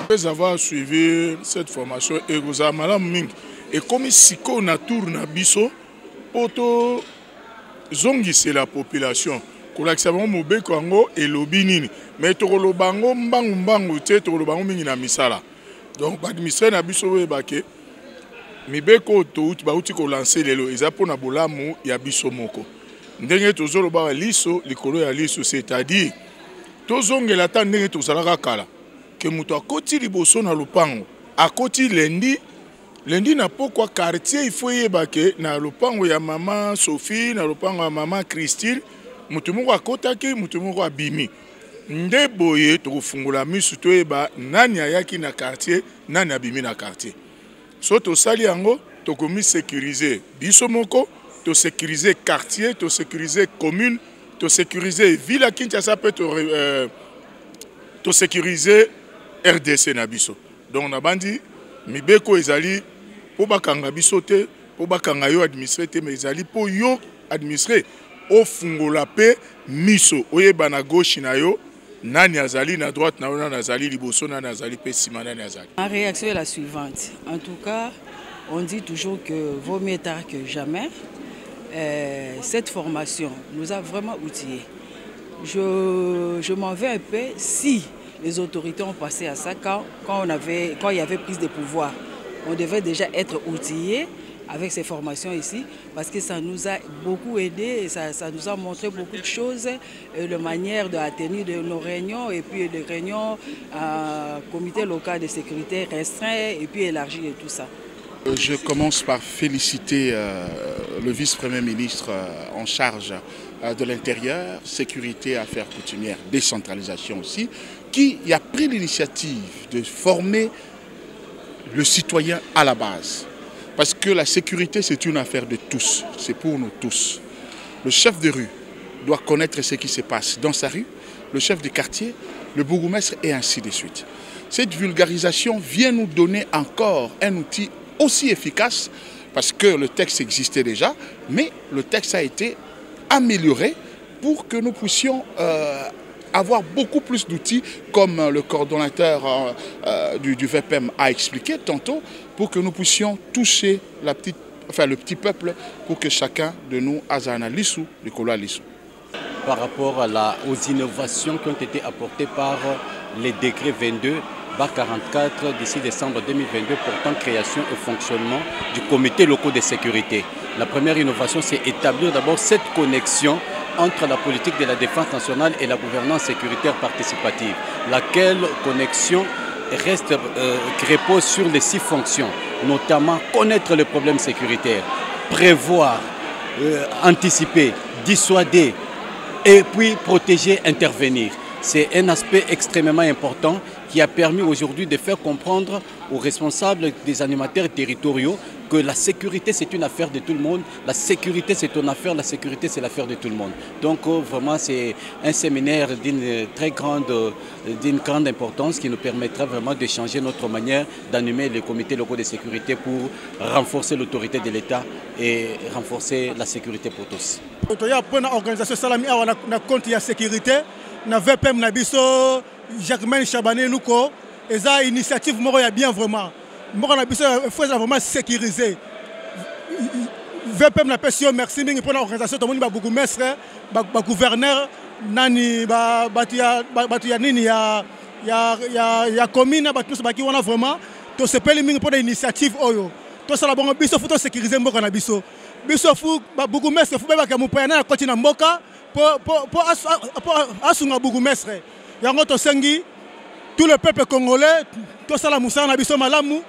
Après avoir suivi cette formation, et comme si on a tourné à Bisso, auto zongi c'est la population. Kolakisamo mobeko ngo elobinini. Mais tokolo bango mbangu te tokolo bango mingi na misala. Donc administrer na Bisso we bake. Mibeko to uti ba uti ko lancer lelo ezapo na bolamu ya Bisso moko. Ndenge tozolo ba liso likolo ya liso c'est-à-dire tozongela ta ndenge tozalaka kala. Que muto akoti liboso na lupango akoti lendi na pokwa quartier il faut yebake na lupango ya mama Sophie na lupango ya mama Christine mutu moko akotaki mutu moko abimi nde boye tokufungula misu toyeba nani ayaki na quartier nani abimi na quartier so tosali yango tokomi sécuriser biso moko to sécuriser quartier to sécuriser commune to sécuriser ville à Kinshasa peut to sécuriser RDC na biso. Donc on a bandi mibeko ezali po bakanga biso te, po bakanga yo administrer te, mais ezali po yo administrer au fungola pe miso oyeba na gauche na yo nani azali na droite na nani azali liboso nani azali pe sima nani azali. Ma réaction est la suivante. En tout cas, on dit toujours que vaut mieux tard que jamais. Cette formation nous a vraiment outillés. Je m'en vais un peu si les autorités ont passé à ça quand il y avait prise de pouvoir. On devait déjà être outillés avec ces formations ici parce que ça nous a beaucoup aidé et ça nous a montré beaucoup de choses, la manière de la tenue de nos réunions et puis les réunions comité local de sécurité restreint et puis élargi et tout ça. Je commence par féliciter le vice-premier ministre en charge de l'intérieur, sécurité, affaires coutumières, décentralisation aussi, qui a pris l'initiative de former le citoyen à la base. Parce que la sécurité, c'est une affaire de tous, c'est pour nous tous. Le chef de rue doit connaître ce qui se passe dans sa rue, le chef de quartier, le bourgmestre et ainsi de suite. Cette vulgarisation vient nous donner encore un outil aussi efficace parce que le texte existait déjà, mais le texte a été amélioré pour que nous puissions avoir beaucoup plus d'outils comme le coordonnateur du VPM a expliqué tantôt, pour que nous puissions toucher le petit peuple pour que chacun de nous ait un lissou, le cola lissou. Par rapport aux innovations qui ont été apportées par les décrets 22 44 d'ici décembre 2022 portant création et fonctionnement du comité local de sécurité. La première innovation, c'est établir d'abord cette connexion entre la politique de la défense nationale et la gouvernance sécuritaire participative, laquelle connexion repose sur les 6 fonctions, notamment connaître les problèmes sécuritaires, prévoir, anticiper, dissuader et puis protéger, intervenir. C'est un aspect extrêmement important qui a permis aujourd'hui de faire comprendre aux responsables des animateurs territoriaux que la sécurité c'est une affaire de tout le monde, la sécurité c'est ton affaire, la sécurité c'est l'affaire de tout le monde. Donc vraiment c'est un séminaire d'une grande importance qui nous permettra vraiment de changer notre manière d'animer les comités locaux de sécurité pour renforcer l'autorité de l'État et renforcer la sécurité pour tous. Organisation Salami na compte ya sécurité na VPM na biso Jacquemaine Chabane Luko et ça initiative moko ya bien vraiment moko na biso faut vraiment sécuriser VPM na pesio merci mingi pour l'organisation to moni ba bourgmestre ba gouverneur nani ba batu ya nini ya commune batu ba ki wana vraiment to sepeli mingi pour l'initiative oyo to sala bongo biso faut sécuriser moko na biso fou bourgmestre fou ba ka mopana na koti na mboka pour asunga bourgmestre yango to sengi tout le peuple congolais to sala musana na biso malamu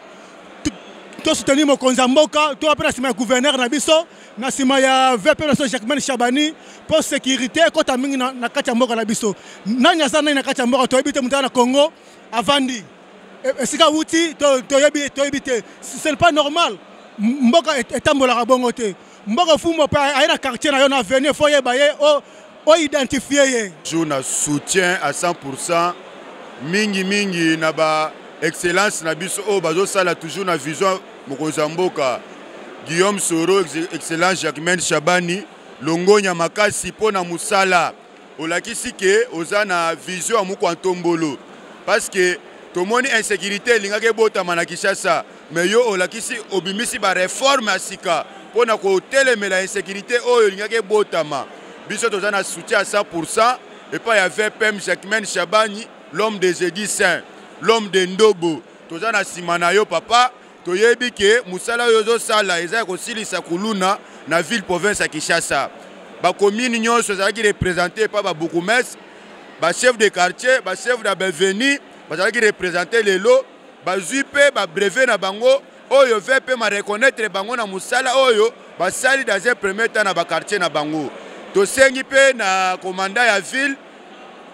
to soutenir mokonzi mboka to apena sima gouverneur na biso na sima ya VP na Jacquemaine Chabani pour sécurité kota mingi na kati ya mboka na biso nanya sana na kati ya mboka to ebite mutana na Congo avandi esika wuti to yebite ce n'est pas normal mboka etambolaka bongo te. Mboka fumbo pa aina quartier na yo na venir foye baye o identifier ye. Je soutien à 100% mingi na ba excellence na biso o bazo sala toujours na vision mokozamboka Guillaume Soro excellence Jacquemaine Chabani longonya makasi pona musala olakisi ke oza na vision amuko antombolo parce que to moni insécurité lingake botama na Kinshasa mais yo olakisi obimisi ba réforme asika pona ko telemela insécurité oyo lingake botama biso toza na soutien à 100% et pas y avait PM Jacquemaine Chabani l'homme des jeudis saints l'homme de Ndobo toza na simana yo papa toyebi ke musala yozo sala eza ko silisa kuluna na ville province ya Kinshasa ba commune nyonso ezalaki représenté par ba bourgmestre ba chef de quartier ba chef d'avenue bazalaki représenté lelo bazwi pe ba brevet na bango oyo vepe ma reconnaître bango na musala oyo basali dans un premier temps na ba quartier na bango tosengi pe na commandant ya ville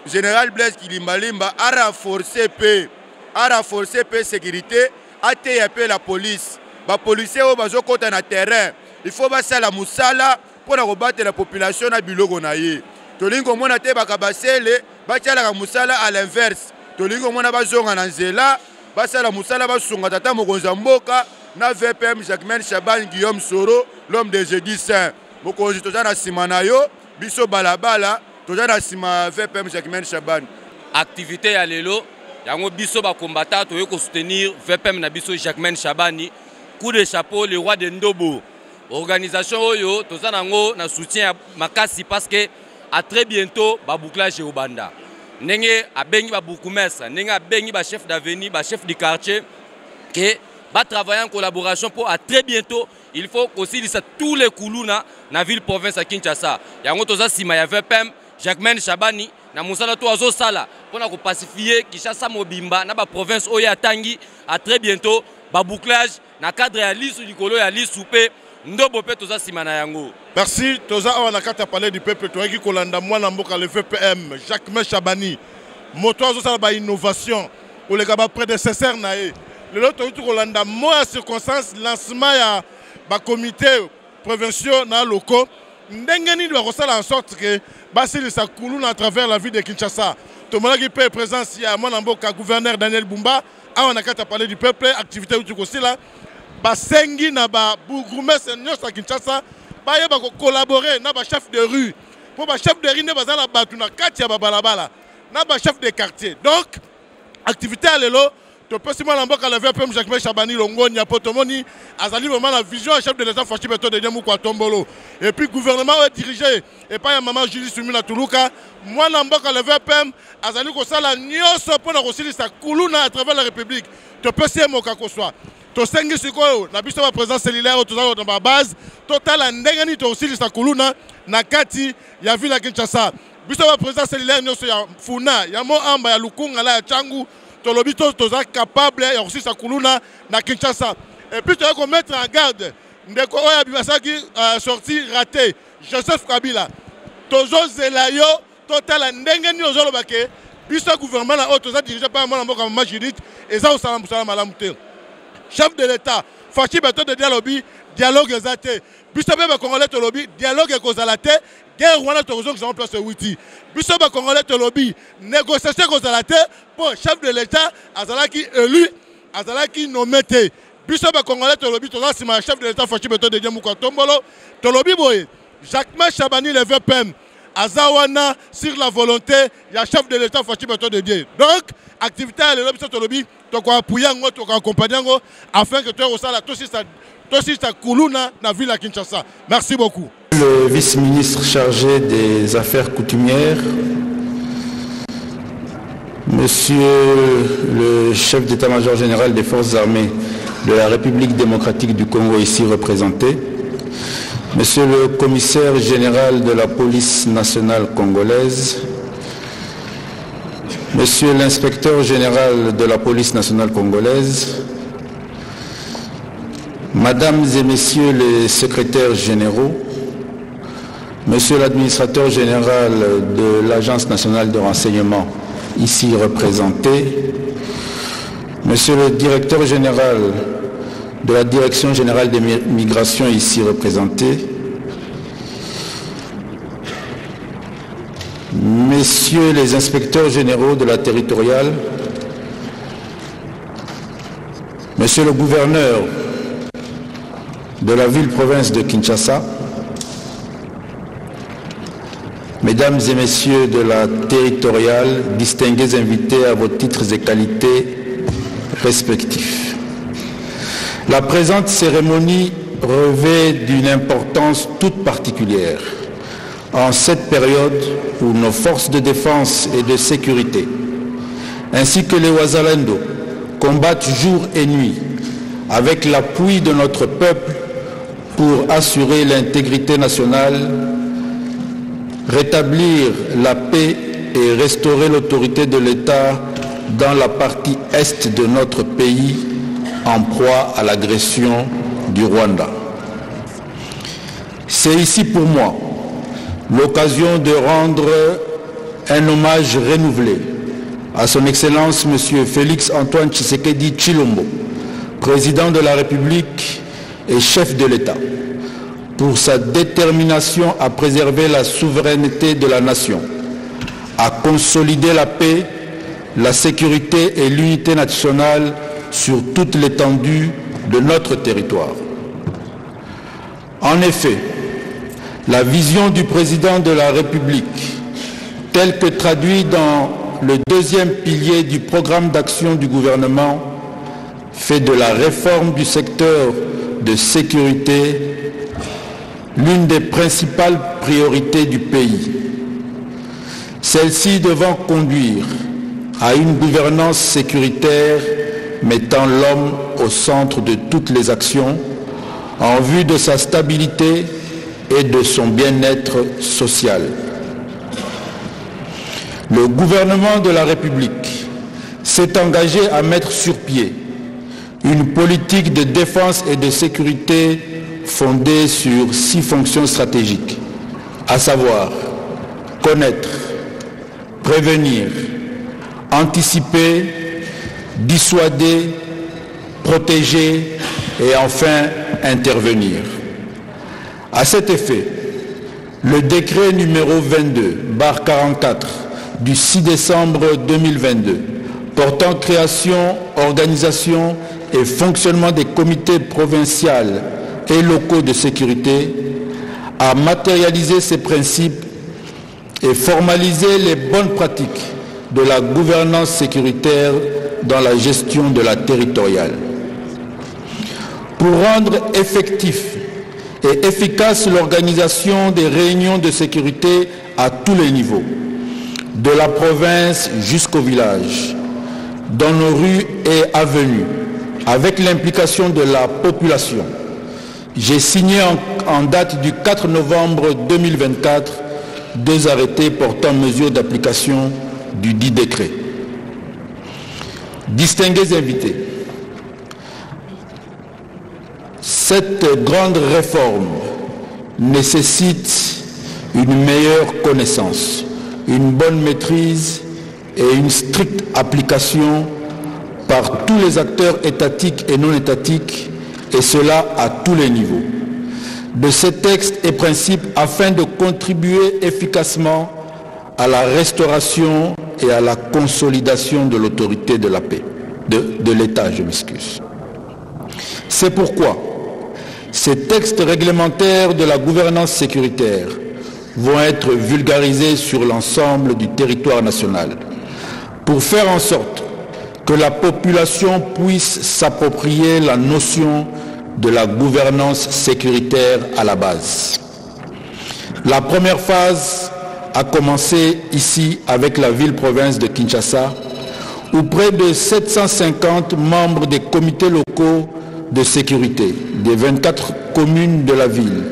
général Blaise Kilimbalimba a renforcé pe sécurité a TAP la police ba policier o bazo kota na terrain il faut basala musala pour na combattre la population na biloko na ye tolingo mona te bakabasele batiala ka musala à l'inverse tolingo mona bazonga na nzela basala musala basunga tata mokonza mboka na VPM Jacquemaine Chabani Guillaume Soro l'homme des jeudis saints mokonzi toza na sima na yo biso balabala toza na sima VPM Jacquemaine Chabani activité ya lelo yango biso ba combattant toye ko soutenir VPM na biso Jacquemaine Chabani coup de chapeau le roi de Ndobo organisation oyo toza nango na soutien makasi parce que à très bientôt ba bouclage au banda ndenge abengi ba bourgmestre ndenge abengi ba chef d'avenue ba chef du quartier que va travailler en collaboration pour à très bientôt il faut aussi lisa tous les kuluna na ville province à Kinshasa yango toza sima ya VPM Jacquemaine Chabani na musala to azo sala pona ko pacifier Kinshasa mobimba na ba province oyo atangi à très bientôt ba bouclage na cadre ya lisu likolo ya lisu pe Ndobo pe toza sima na yango. Merci toza awa na kata parler du peuple toyaki kolanda mwana mboka le VPM Jacquemaine Chabani moto azo sala ba innovation ou les gaba prédécesseur na ye lelo toyaki kolanda moya circonstance lancement ya ba comité provinciaux na locaux ndenge ni doit resala en sorte que basilisa kuluna à travers la ville de Kinshasa tomonaki pe présence ya mwana mboka gouverneur Daniel Bumba awa na kata parler du peuple activité uti kosila basengi na ba bourgmestre nyonso ya Kinshasa bayeba ko collaborer na ba chef de rue pour ba chef de rue ne bazala batu na kati ya babalabala na ba chef de quartier donc activité à lelo to pesimo na mboka le VPM Jacquemaine Chabani longonya potomoni azali vraiment la vision chef de l'état Fachi Beto de Diamou kwa Tombolo et puis gouvernement est dirigé et pas maman Julie Sumina Tuluka moi na mboka le VPM azali ko sala nyonso pour na kosilisa kuluna à travers la République to pesimo ka ko soit to sengi sikoyo na biso ba présence cellulaire to za na base total ndenge ni to osilisa kuluna na kati ya ville ya Kinshasa biso ba présence cellulaire nyonso ya Funa ya Mo Amba ya Lukunga la ya Changu to lobito to za capable ya osilisa kuluna na Kinshasa et puis to ko mettre en garde ndeko oya bibasaki sortie ratée Joseph Kabila tozo zelayo total ndenge ni ozoloba ke biso gouvernement na to za dirigé par mwana mboka Mama Judith eza osala musala malamu te chef de l'État, Fachi Beto de Dialobi, dialogue ezate. Bisobe ba Congolais to lobby, dialogue kozalate, guerre wana to kozonga en place witi. Bisobe Congolais to lobby, négociation kozalate pour chef de l'État azalaki élu, azalaki nommé te. Bisobe Congolais to lobby to za sima chef de l'État Fachi Beto de Diamou kwa Tombolo, to lobby boy. Jacquemaine Chabani le VPM azawana sur la volonté ya chef de l'État Fachi Beto de Dieu. Donc activité à lobby to lobby to ko appuyer ngo to ko accompagner ngo afin que tu aies ça tosi ta kuluna na ville à Kinshasa. Merci beaucoup. Le vice-ministre chargé des affaires coutumières, monsieur le chef d'état-major général des forces armées de la République démocratique du Congo ici représenté, monsieur le commissaire général de la police nationale congolaise, monsieur l'inspecteur général de la police nationale congolaise, mesdames et messieurs les secrétaires généraux, monsieur l'administrateur général de l'Agence nationale de renseignement ici représenté, monsieur le directeur général de la Direction générale des migrations ici représentée, Messieurs les inspecteurs généraux de la territoriale, Monsieur le gouverneur de la ville-province de Kinshasa, Mesdames et Messieurs de la territoriale, distingués invités à vos titres et qualités respectifs. La présente cérémonie revêt d'une importance toute particulière en cette période où nos forces de défense et de sécurité, ainsi que les Wazalendo, combattent jour et nuit avec l'appui de notre peuple pour assurer l'intégrité nationale, rétablir la paix et restaurer l'autorité de l'État dans la partie est de notre pays en proie à l'agression du Rwanda. C'est ici pour moi l'occasion de rendre un hommage renouvelé à son Excellence M. Félix Antoine Tshisekedi Tshilombo, président de la République et chef de l'État, pour sa détermination à préserver la souveraineté de la nation, à consolider la paix, la sécurité et l'unité nationale sur toute l'étendue de notre territoire. En effet, la vision du président de la République, telle que traduite dans le deuxième pilier du programme d'action du gouvernement, fait de la réforme du secteur de sécurité l'une des principales priorités du pays. Celle-ci devant conduire à une gouvernance sécuritaire mettant l'homme au centre de toutes les actions en vue de sa stabilité et de son bien-être social. Le gouvernement de la République s'est engagé à mettre sur pied une politique de défense et de sécurité fondée sur 6 fonctions stratégiques, à savoir connaître, prévenir, anticiper, dissuader, protéger et enfin intervenir. À cet effet, le décret numéro 22/44 du 6 décembre 2022 portant création, organisation et fonctionnement des comités provinciaux et locaux de sécurité a matérialisé ces principes et formalisé les bonnes pratiques de la gouvernance sécuritaire dans la gestion de la territoriale. Pour rendre effectif et efficace l'organisation des réunions de sécurité à tous les niveaux, de la province jusqu'au village, dans nos rues et avenues, avec l'implication de la population, j'ai signé en date du 4 novembre 2024 2 arrêtés portant mesures d'application du dit décret. Distingués invités, cette grande réforme nécessite une meilleure connaissance, une bonne maîtrise et une stricte application par tous les acteurs étatiques et non étatiques, et cela à tous les niveaux, de ces textes et principes afin de contribuer efficacement à la restauration et à la consolidation de l'autorité de la paix, de l'État, je m'excuse. C'est pourquoi ces textes réglementaires de la gouvernance sécuritaire vont être vulgarisés sur l'ensemble du territoire national pour faire en sorte que la population puisse s'approprier la notion de la gouvernance sécuritaire à la base. La première phase a commencé ici avec la ville-province de Kinshasa, où près de 750 membres des comités locaux de sécurité des 24 communes de la ville,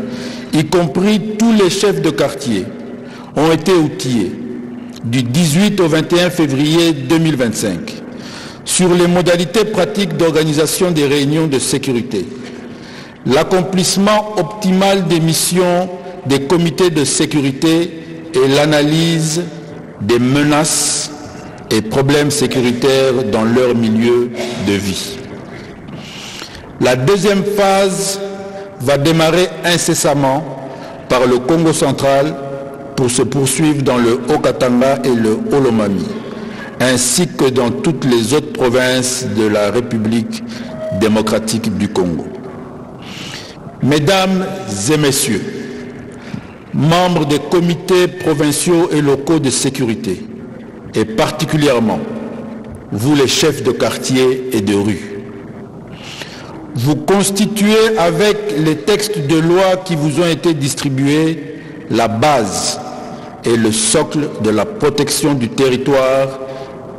y compris tous les chefs de quartier, ont été outillés du 18 au 21 février 2025 sur les modalités pratiques d'organisation des réunions de sécurité, l'accomplissement optimal des missions des comités de sécurité et l'analyse des menaces et problèmes sécuritaires dans leur milieu de vie. La deuxième phase va démarrer incessamment par le Congo central pour se poursuivre dans le Haut-Katanga et le Haut-Lomami, ainsi que dans toutes les autres provinces de la République démocratique du Congo. Mesdames et messieurs, membres des comités provinciaux et locaux de sécurité, et particulièrement vous les chefs de quartier et de rue, vous constituez avec les textes de loi qui vous ont été distribués la base et le socle de la protection du territoire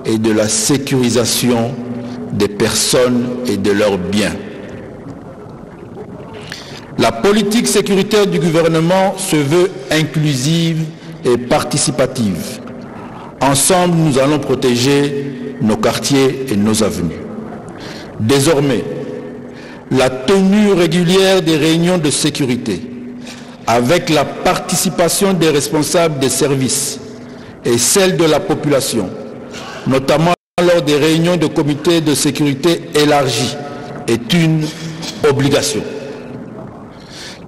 et de la sécurisation des personnes et de leurs biens. La politique sécuritaire du gouvernement se veut inclusive et participative. Ensemble, nous allons protéger nos quartiers et nos avenues. Désormais, la tenue régulière des réunions de sécurité, avec la participation des responsables des services et celle de la population, notamment lors des réunions de comités de sécurité élargis, est une obligation.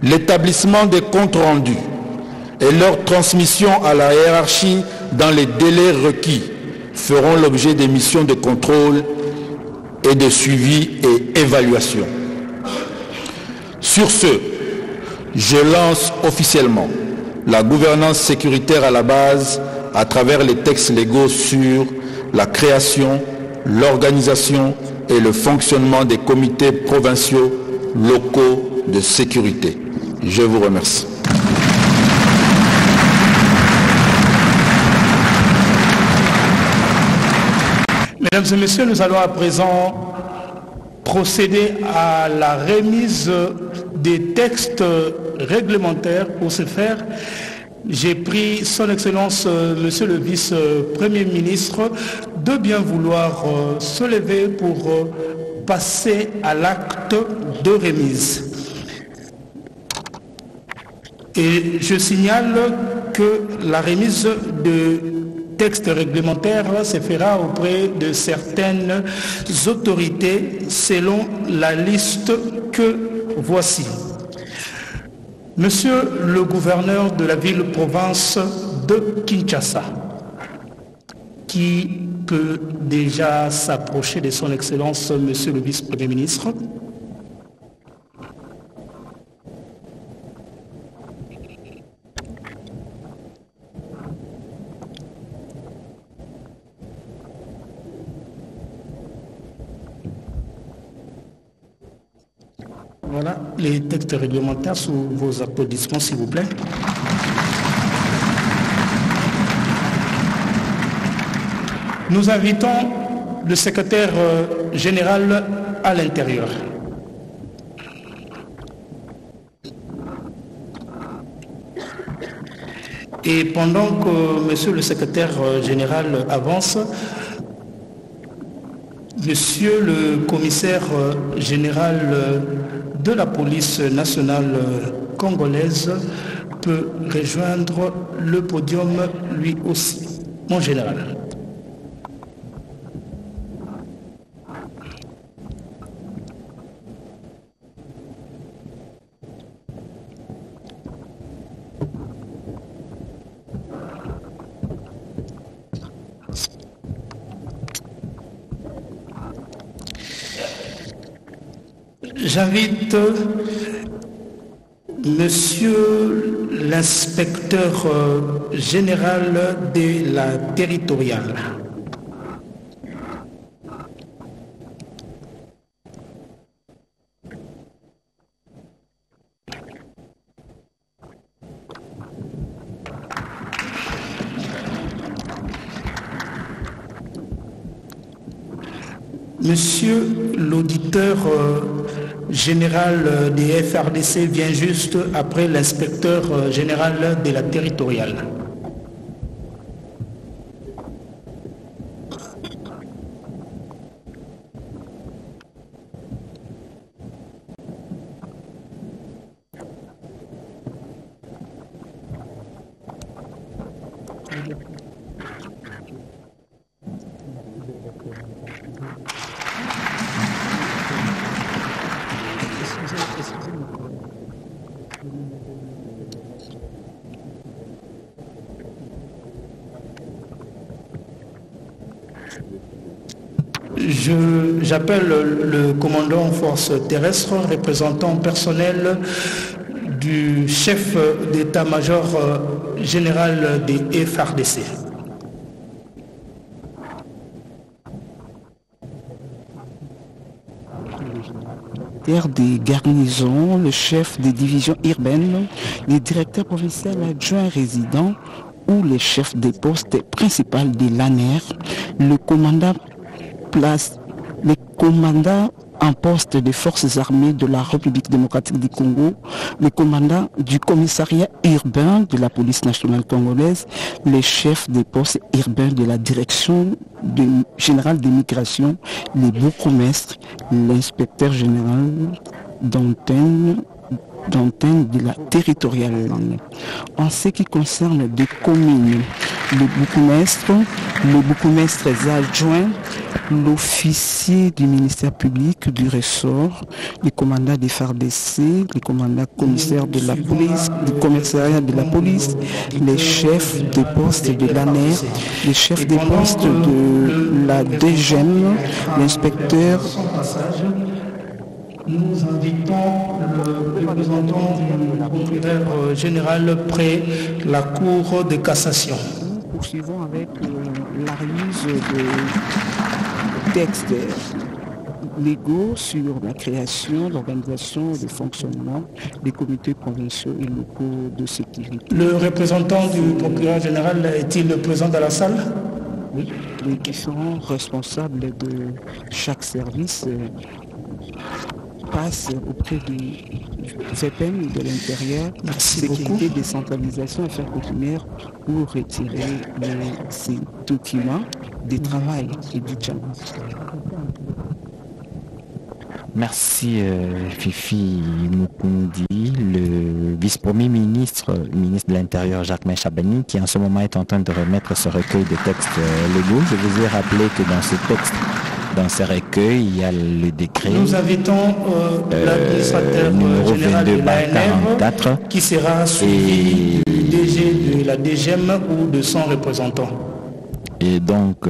L'établissement des comptes rendus et leur transmission à la hiérarchie dans les délais requis feront l'objet des missions de contrôle et de suivi et évaluation. Sur ce, je lance officiellement la gouvernance sécuritaire à la base à travers les textes légaux sur la création, l'organisation et le fonctionnement des comités provinciaux locaux de sécurité. Je vous remercie. Mesdames et messieurs, nous allons à présent procéder à la remise des textes réglementaires. Pour ce faire, j'ai pris son Excellence Monsieur le Vice-Premier ministre de bien vouloir se lever pour passer à l'acte de remise. Et je signale que la remise de textes réglementaires se fera auprès de certaines autorités selon la liste que voici. Monsieur le gouverneur de la ville-province de Kinshasa, qui peut déjà s'approcher de son Excellence Monsieur le Vice-Premier ministre. Voilà les textes réglementaires sous vos applaudissements, s'il vous plaît. Nous invitons le secrétaire général à l'intérieur. Et pendant que monsieur le secrétaire général avance, monsieur le commissaire général de la police nationale congolaise peut rejoindre le podium lui aussi. Mon général. J'invite monsieur l'inspecteur général de la territoriale. Monsieur l'auditeur général des FRDC vient juste après l'inspecteur général de la territoriale. J'appelle le commandant force terrestre, représentant personnel du chef d'état-major général des FARDC. Des garnisons, le chef des divisions urbaines, les directeurs provinciaux adjoints résidents ou les chefs des postes principaux de l'ANER, le commandant en poste des forces armées de la République démocratique du Congo, le commandant du commissariat urbain de la police nationale congolaise, les chefs des postes urbains de la direction générale des migrations, les bourgmestres, l'inspecteur général d'antenne de la territoriale. En ce qui concerne des communes, le bourgmestre adjoint, l'officier du ministère public du ressort, les commandants des FARDC, les commandants commissaires de la police, du commissariat de la police, les chefs de poste de l'ANER, les chefs de poste de la DGM, l'inspecteur. Nous invitons le représentant du procureur général près la Cour de cassation. Nous poursuivons avec la remise de textes légaux sur la création, l'organisation et le fonctionnement des comités provinciaux et locaux de sécurité. Le représentant du procureur général est-il présent dans la salle? Oui, les différents responsables de chaque service passe auprès du CPM de l'intérieur, sécurité, décentralisation, affaires coutumières pour retirer ces documents du travail et du job. Merci Fifi Mukundi, le vice-premier ministre de l'Intérieur Jacquemain Chabani, qui en ce moment est en train de remettre ce recueil de textes légaux. Je vous ai rappelé que dans ce texte, dans ces recueils, il y a le décret nous invitons l'administrateur numéro général 22 de l'ANR 44 qui sera suivi du DG de la DGM ou de son représentant. Et donc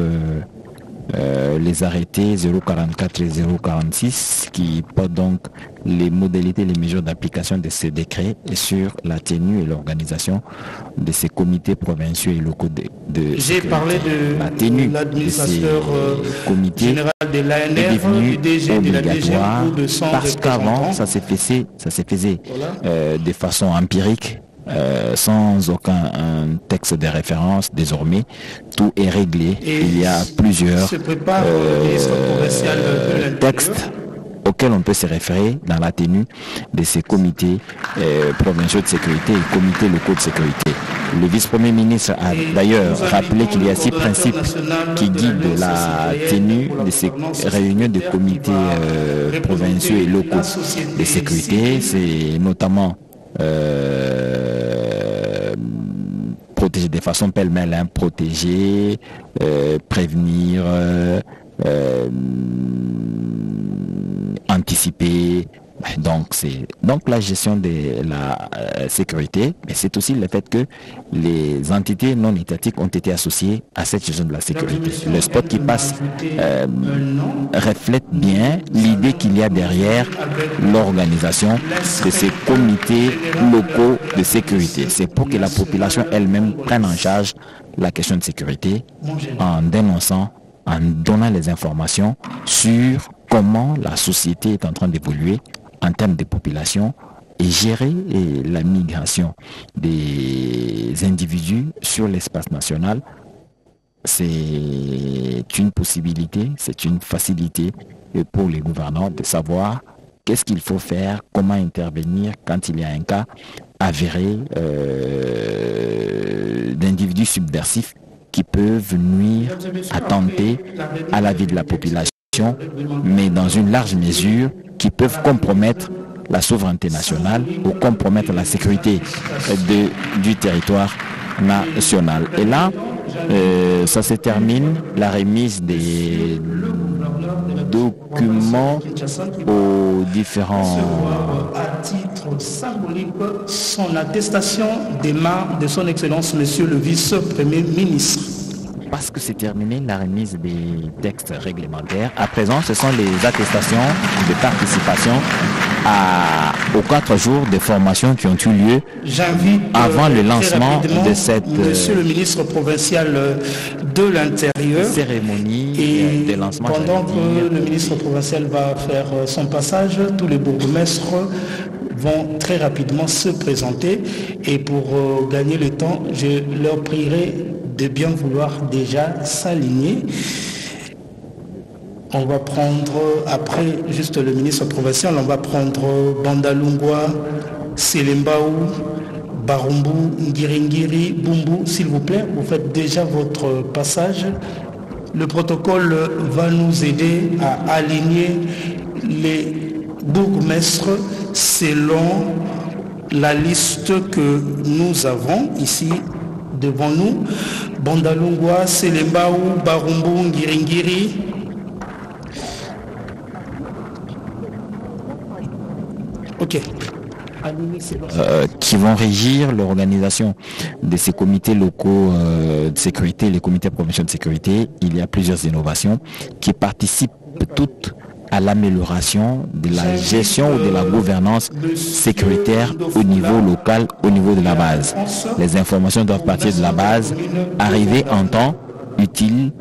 les arrêtés 044 et 046 qui portent donc les modalités, les mesures d'application de ces décrets et sur la tenue et l'organisation de ces comités provinciaux et locaux de J'ai parlé de la tenue l'administrateur comités général de l'ANR, du DG de la DGM ou de son parce qu'avant ça se faisait voilà. De façon empirique. Sans aucun texte de référence. Désormais, tout est réglé. Et il y a plusieurs textes auxquels on peut se référer dans la tenue de ces comités provinciaux de sécurité et comités locaux de sécurité. Le vice-premier ministre a d'ailleurs rappelé qu'il y a 6 principes qui guident la tenue de ces réunions de comités provinciaux et locaux de sécurité. C'est notamment protéger de façon pêle-mêle, protéger, prévenir, anticiper. Donc la gestion de la sécurité, mais c'est aussi le fait que les entités non étatiques ont été associées à cette gestion de la sécurité. Le spot qui passe reflète bien l'idée qu'il y a derrière l'organisation de ces comités locaux de sécurité. C'est pour que la population elle-même prenne en charge la question de sécurité en dénonçant, en donnant les informations sur comment la société est en train d'évoluer en termes de population et gérer la migration des individus sur l'espace national. C'est une possibilité, c'est une facilité pour les gouvernants de savoir qu'est-ce qu'il faut faire, comment intervenir quand il y a un cas avéré d'individus subversifs qui peuvent nuire, attenter à la vie de la population, mais dans une large mesure qui peuvent compromettre la souveraineté nationale ou compromettre la sécurité du territoire national. Et là, ça se termine, la remise des documents aux différents... À titre symbolique, son attestation démarre de son Excellence Monsieur le Vice-Premier ministre. parce que c'est terminé la remise des textes réglementaires. À présent, ce sont les attestations de participation aux 4 jours de formation qui ont eu lieu avant le lancement de cette Monsieur le ministre provincial de l'Intérieur cérémonie de lancement. Pendant que le ministre provincial va faire son passage, tous les bourgmestres vont très rapidement se présenter et pour gagner le temps, je leur prierai de bien vouloir déjà s'aligner. On va prendre, après juste le ministre provincial, on va prendre Bandalungwa, Selembaou, Barumbu, Ngiringiri, Bumbu, s'il vous plaît, vous faites déjà votre passage. Le protocole va nous aider à aligner les bourgmestres selon la liste que nous avons ici devant nous. Bandalungwa, Selembaou, Barumbu, Ngiringiri. Ok. Qui vont régir l'organisation de ces comités locaux de sécurité, les comités provinciaux de sécurité. Il y a plusieurs innovations qui participent toutes à l'amélioration de la gestion ou de la gouvernance sécuritaire au niveau local, au niveau de la base. Les informations doivent partir de la base, arriver en temps utile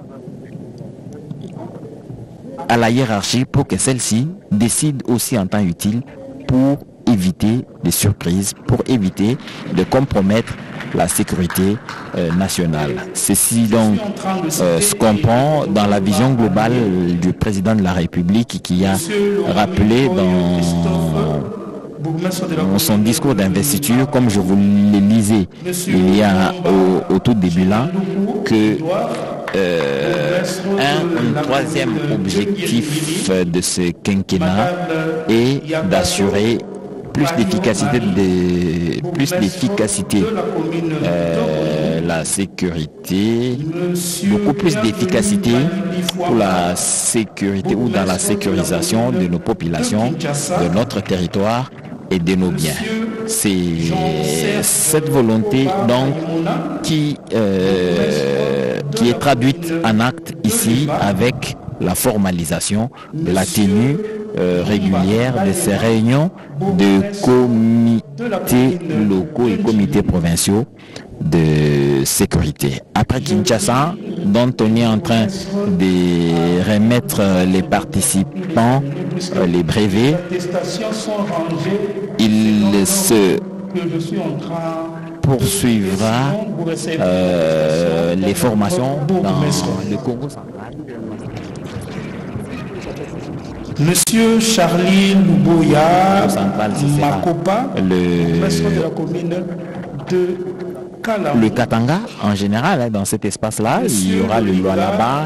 à la hiérarchie pour que celle-ci décide aussi en temps utile pour éviter des surprises, pour éviter de compromettre la sécurité nationale. Ceci donc se comprend dans la vision globale du président de la République qui a rappelé dans son discours d'investiture, comme je vous le lisais il y a au tout début là, que un troisième objectif de ce quinquennat est d'assurer plus d'efficacité, la sécurité, beaucoup plus d'efficacité pour la sécurité ou dans la sécurisation de nos populations, de notre territoire et de nos biens. C'est cette volonté donc qui est traduite en acte ici avec la formalisation de la tenue régulière de ces réunions de comités locaux et comités provinciaux de sécurité. Après Kinshasa, dont on est en train de remettre les participants les brevets, il se poursuivra les formations dans le Congo central. Monsieur Charlie Luboya Makopa, de la commune de Kalambo. Le Katanga, en général, dans cet espace-là, il y aura le Lualaba,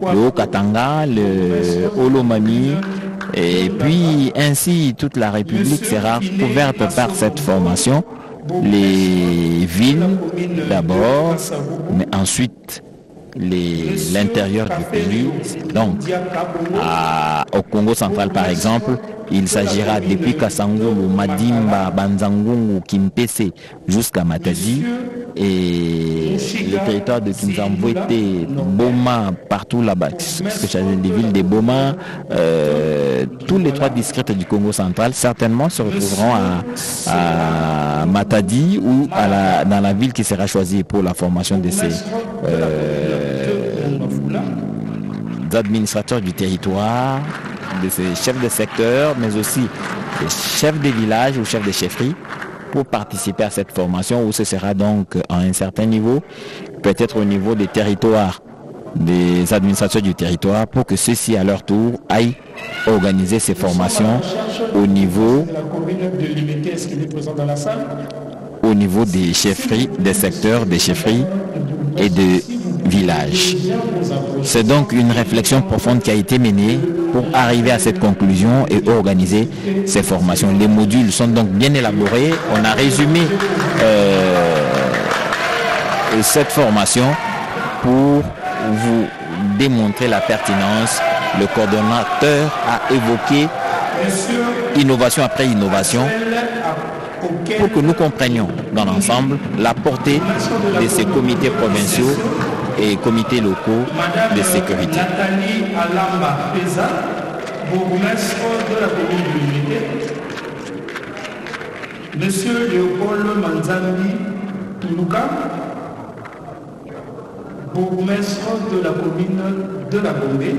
le Haut-Katanga, le Olomami, et puis ainsi toute la République sera couverte par cette formation. Les villes d'abord, mais ensuite l'intérieur du pays. Donc, au Congo central par exemple, il s'agira depuis Kasangulu, Madimba, Banzangungu, Kimpese jusqu'à Matadi et le territoire de Kinzambwete, Boma, partout là-bas, les villes de Boma, tous les 3 districts du Congo central certainement se retrouveront à Matadi ou dans la ville qui sera choisie pour la formation de ces administrateurs du territoire, de ces chefs de secteur, mais aussi des chefs de village ou chefs de chefferie pour participer à cette formation où ce sera donc à un certain niveau, peut-être au niveau des territoires, des administrateurs du territoire, pour que ceux-ci à leur tour aillent organiser ces formations au niveau des chefferies, des secteurs, des chefferies et de villages. C'est donc une réflexion profonde qui a été menée pour arriver à cette conclusion et organiser ces formations. Les modules sont donc bien élaborés. On a résumé cette formation pour vous démontrer la pertinence. Le coordonnateur a évoqué innovation après innovation pour que nous comprenions dans l'ensemble la portée de ces comités provinciaux et comités locaux de sécurité. Nathalie Alamba Peza, bourgmestre de la commune de l'Unité. Monsieur Léopold Manzambi Toulouka, bourgmestre de la commune de la Bombay.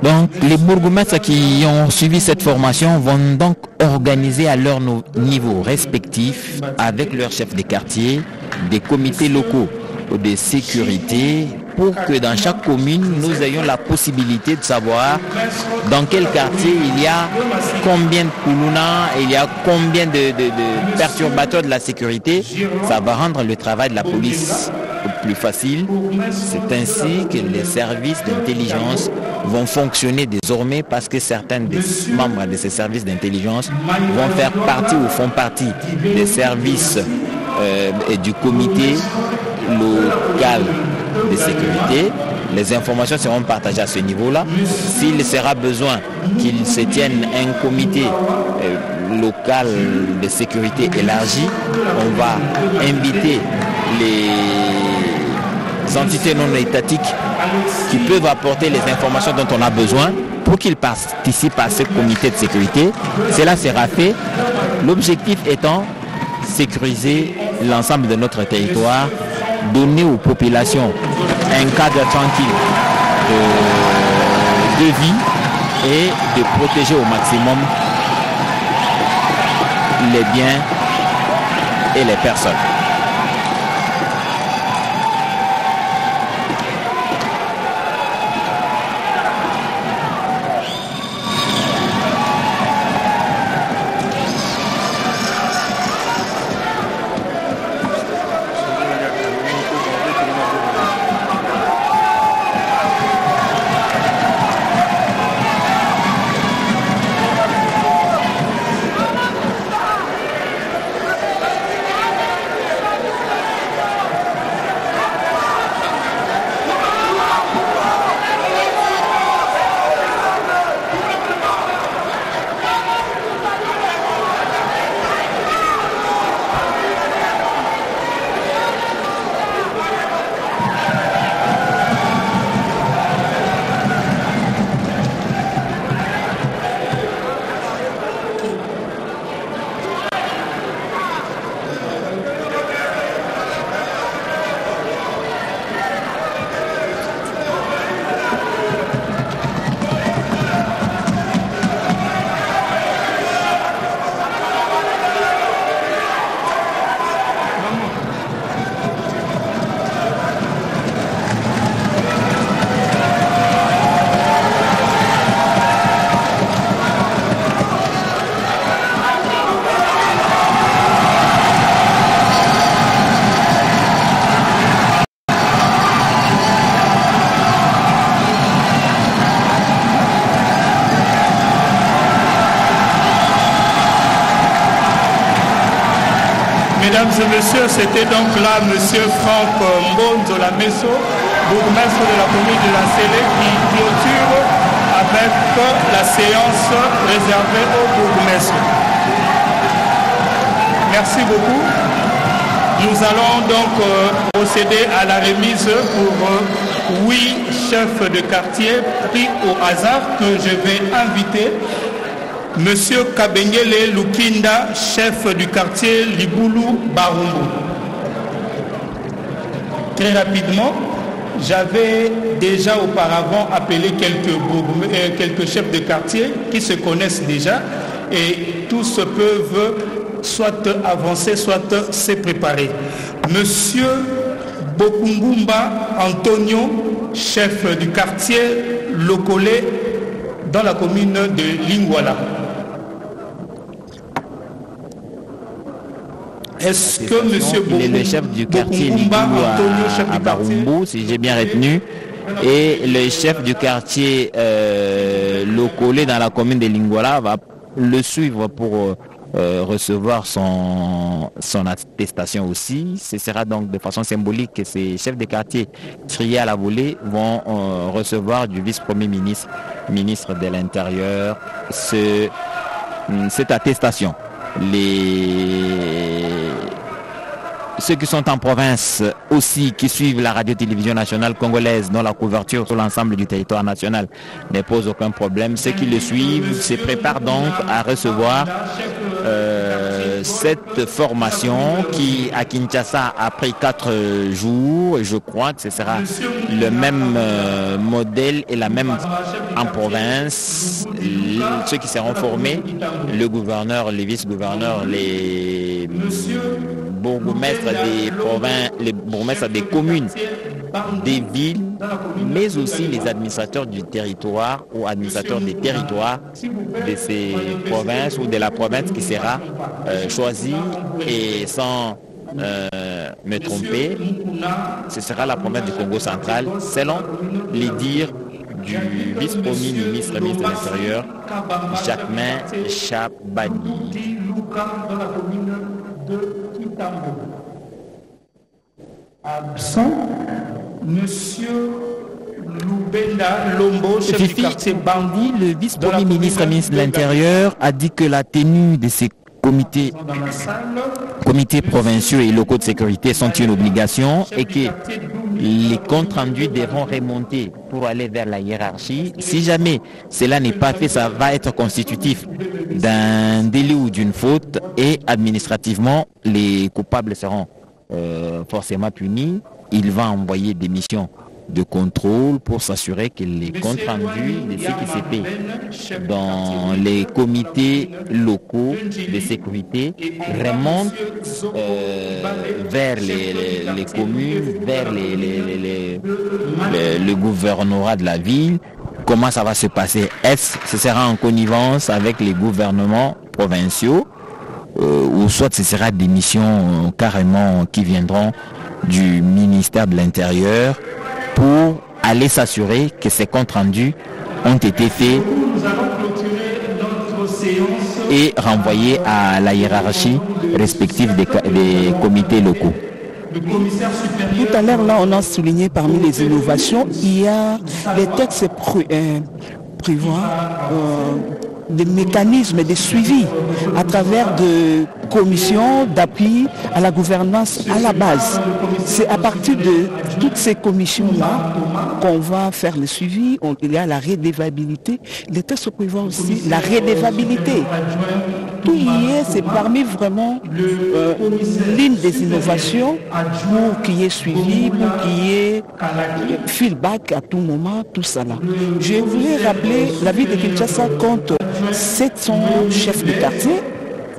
Donc, les bourgmestres qui ont suivi cette formation vont donc organiser à leur niveau respectif, avec leurs chefs de quartier, des comités locaux de sécurité, pour que dans chaque commune, nous ayons la possibilité de savoir dans quel quartier il y a combien de koulouna, il y a combien de perturbateurs de la sécurité. Ça va rendre le travail de la police plus facile. C'est ainsi que les services d'intelligence vont fonctionner désormais, parce que certains des membres de ces services d'intelligence vont faire partie ou font partie des services et du comité local de sécurité. Les informations seront partagées à ce niveau-là. S'il sera besoin qu'il se tienne un comité local de sécurité élargi, on va inviter les entités non étatiques qui peuvent apporter les informations dont on a besoin pour qu'ils participent à ce comité de sécurité. Cela sera fait. L'objectif étant sécuriser l'ensemble de notre territoire, donner aux populations un cadre tranquille de vie et de protéger au maximum les biens et les personnes. Mesdames et messieurs, c'était donc là monsieur Franck Mbonzo la Messo, bourgmestre de la commune de la Sélé, qui clôture avec la séance réservée au bourgmestre. Merci beaucoup. Nous allons donc procéder à la remise pour 8 chefs de quartier pris au hasard que je vais inviter. Monsieur Kabengele Lukinda, chef du quartier Liboulou Barumbu. Très rapidement, j'avais déjà auparavant appelé quelques chefs de quartier qui se connaissent déjà, et tous peuvent soit avancer, soit se préparer. Monsieur Bokungumba Antonio, chef du quartier Lokole dans la commune de Lingwala. Est-ce que monsieur il est le chef du quartier à Barumbu, si j'ai bien retenu, et le chef du quartier Lokole dans la commune de Lingwala va le suivre pour recevoir son attestation aussi. Ce sera donc de façon symbolique que ces chefs de quartier triés à la volée vont recevoir du vice-premier ministre, ministre de l'Intérieur, cette attestation. ceux qui sont en province aussi, qui suivent la radio-télévision nationale congolaise, dont la couverture sur l'ensemble du territoire national ne pose aucun problème. Ceux qui le suivent se préparent donc à recevoir cette formation qui, à Kinshasa, a pris 4 jours. Je crois que ce sera le même modèle et la même en province. Ceux qui seront formés, le gouverneur, les vice-gouverneurs, les bourgmestres des provinces, les bourgmestres des communes, des villes, mais aussi les administrateurs du territoire ou administrateurs des territoires de ces provinces ou de la province qui sera choisie. Et sans me tromper, ce sera la province du Congo central, selon les dires du vice-premier ministre de l'Intérieur, Jacquemain Chabani. Absent, Monsieur Lubenda Lombo, chef du quartier Bandi, le vice-premier ministre de l'Intérieur, a dit que la tenue de ces comités provinciaux et locaux de sécurité sont une obligation et que les comptes rendus devront remonter pour aller vers la hiérarchie. Si jamais cela n'est pas fait, ça va être constitutif d'un délit ou d'une faute et administrativement, les coupables seront forcément punis. Il va envoyer des missions de contrôle pour s'assurer que les comptes rendus de ce qui s'est fait dans les comités locaux de sécurité remontent vers les communes, vers le gouvernorat de la ville. Comment ça va se passer? Est-ce que ce sera en connivence avec les gouvernements provinciaux ou soit ce sera des missions carrément qui viendront du ministère de l'Intérieur pour aller s'assurer que ces comptes rendus ont été faits et renvoyés à la hiérarchie respective des comités locaux. Tout à l'heure, là, on a souligné parmi les innovations, il y a les textes prévoient des mécanismes de suivi à travers de commissions d'appui à la gouvernance à la base. C'est à partir de toutes ces commissions-là qu'on va faire le suivi. Il y a la redevabilité. Les textes prévoient aussi la redevabilité. Tout y est, c'est parmi vraiment l'une des innovations pour qu'il y ait suivi, pour qu'il y ait feedback à tout moment, tout ça là. Je voulais rappeler, la ville de Kinshasa compte 700 chefs de quartier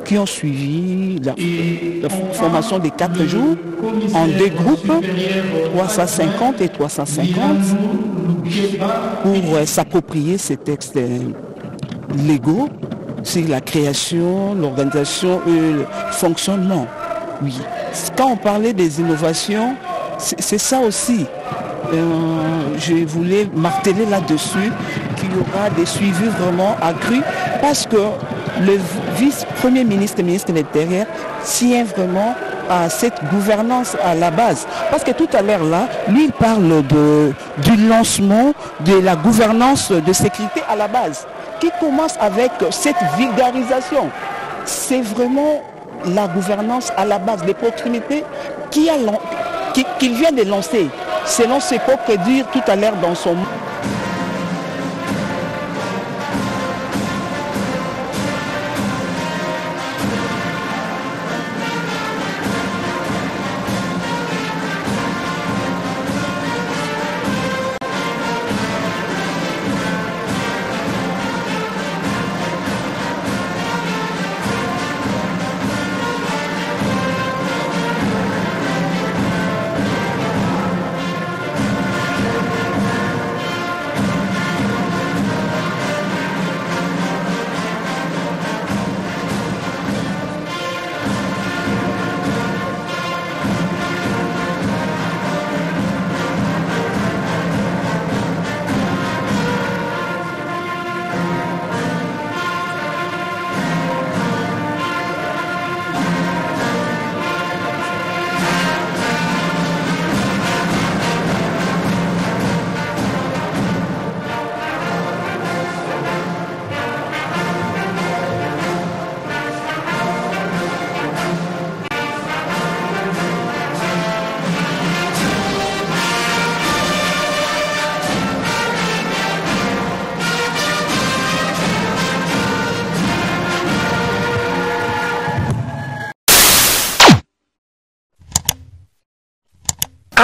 qui ont suivi la formation des 4 jours en 2 groupes, 350 et 350, pour s'approprier ces textes légaux sur la création, l'organisation et le fonctionnement. Oui. Quand on parlait des innovations, c'est ça aussi. Je voulais marteler là-dessus qu'il y aura des suivis vraiment accrus parce que le vice-premier ministre, ministre de l'Intérieur, tient vraiment à cette gouvernance à la base. Parce que tout à l'heure là, lui il parle du lancement de la gouvernance de sécurité à la base, qui commence avec cette vulgarisation. C'est vraiment la gouvernance à la base, les proximités qu'il vient de lancer, selon ce qu'on peut dire tout à l'heure dans son...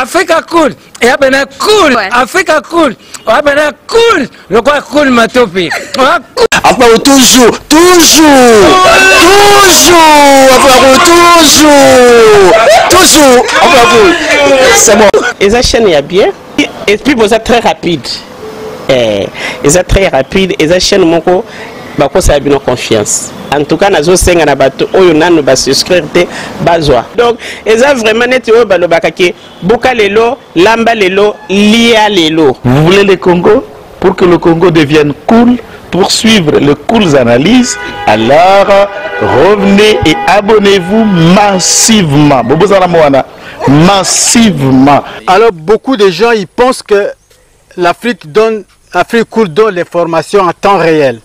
Africa cool. Et abena cool. Africa cool. Abena cool. Le quoi cool matopi. Après toujours. C'est bon. Et ça chaîne est bien. Et puis vous êtes très rapide. Et ça très rapide. Et ça chaîne mon co. Bako ça a bien confiance. En tout cas, nazo senga na bato oyo nanu ba souscrire te bazwa. Donc, eza vraiment net oyo balo bakake boka lelo, lamba lelo, lia lelo. Vous voulez le Congo pour que le Congo devienne cool, pour suivre les cool analyses, alors revenez et abonnez-vous massivement. Bobozala Moana, massivement. Alors beaucoup de gens ils pensent que l'Afrique cool donne l'information en temps réel.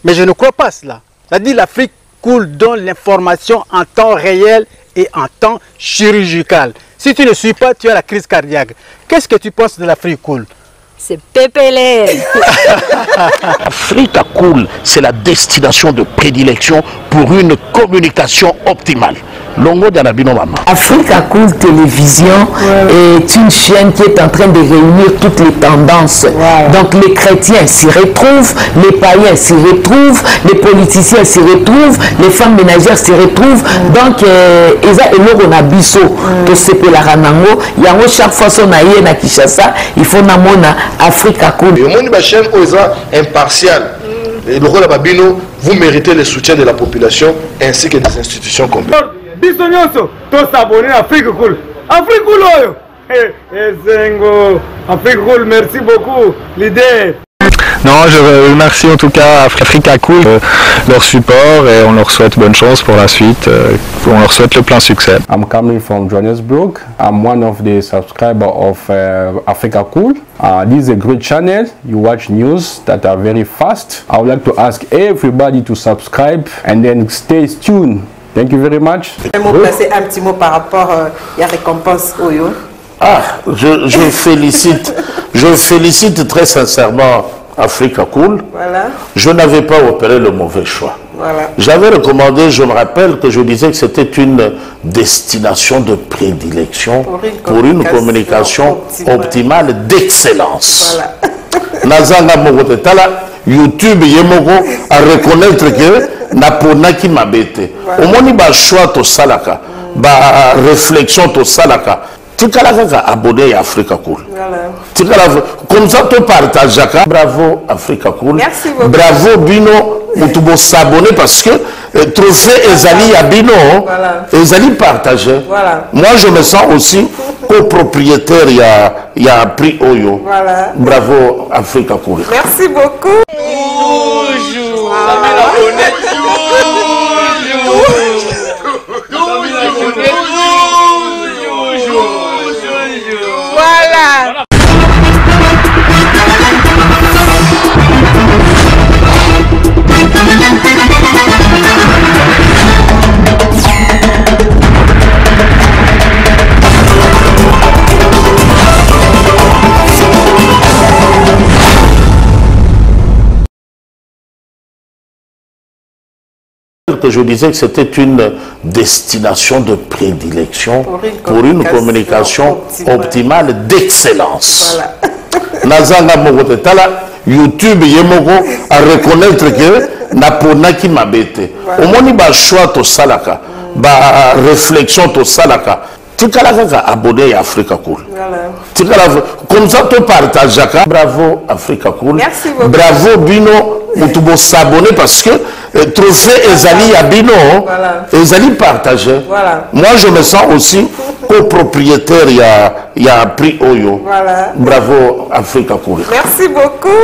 Mais je ne crois pas cela. C'est-à-dire l'Afrique cool donne l'information en temps réel et en temps chirurgical. Si tu ne suis pas, tu as la crise cardiaque. Qu'est-ce que tu penses de l'Afrique cool? C'est pépélé. Africa Cool, c'est la destination de prédilection pour une communication optimale. Longo d'Anabino Mama. Africa Cool Télévision est une chaîne qui est en train de réunir toutes les tendances. Donc les chrétiens s'y retrouvent, les païens s'y retrouvent, les politiciens s'y retrouvent, les femmes ménagères s'y retrouvent. Donc Eza Eloro na biso to sepela ranango, yango chaque fois son aïe na Kinshasa, il faut namona Africa Cool. Le monde chaîne Oza impartial. Et le rôle de Babino, vous méritez le soutien de la population ainsi que des institutions complètes. Bisognoso, tous s'abonner à Africa Cool. Africa Cool, Zengo, Africa Cool, merci beaucoup, l'idée. Non, je remercie en tout cas Africa Cool leur support et on leur souhaite bonne chance pour la suite. On leur souhaite le plein succès. I'm coming from Johannesburg. I'm one of the subscribers of Africa Cool. This is a great channel. You watch news that are very fast. I would like to ask everybody to subscribe and then stay tuned. Thank you very much. Placer un petit mot par rapport à la récompense Oyo. Je félicite très sincèrement Africa Cool. Voilà. Je n'avais pas opéré le mauvais choix. Voilà. J'avais recommandé, je me rappelle que je disais que c'était une destination de prédilection pour une communication optimale d'excellence. Nazanga Mogote Tala, YouTube Yemoko à reconnaître que Naponaki Mabete. Au moins, il y a choix to salaka, ba réflexion to salaka. Tu as abonné à Africa Cool. Comme ça, tu partages. Bravo Africa Cool. Merci beaucoup. Bravo Bino. Tu dois s'abonner parce que trophée Ezali à Bino, Ezali partagé. Moi, je me sens aussi copropriétaire. Il y a un prix Oyo. Bravo Africa Cool. Merci beaucoup. Voilà. Que je disais que c'était une destination de prédilection pour une communication optimale d'excellence. Nazanga Mogote Tala, YouTube Yemoko à reconnaître que Naponaki Mabete. Au moins, il y a choix to salaka, ba réflexion to salaka. Tu as abonné à Africa Cool. Comme ça, tu partages. Bravo Africa Cool. Merci beaucoup. Bravo Bino. Tu dois s'abonner parce que trophée Ezali à Bino, Ezali partagé. Moi, je me sens aussi copropriétaire. Il y a un prix Oyo. Bravo Africa Cool. Merci beaucoup.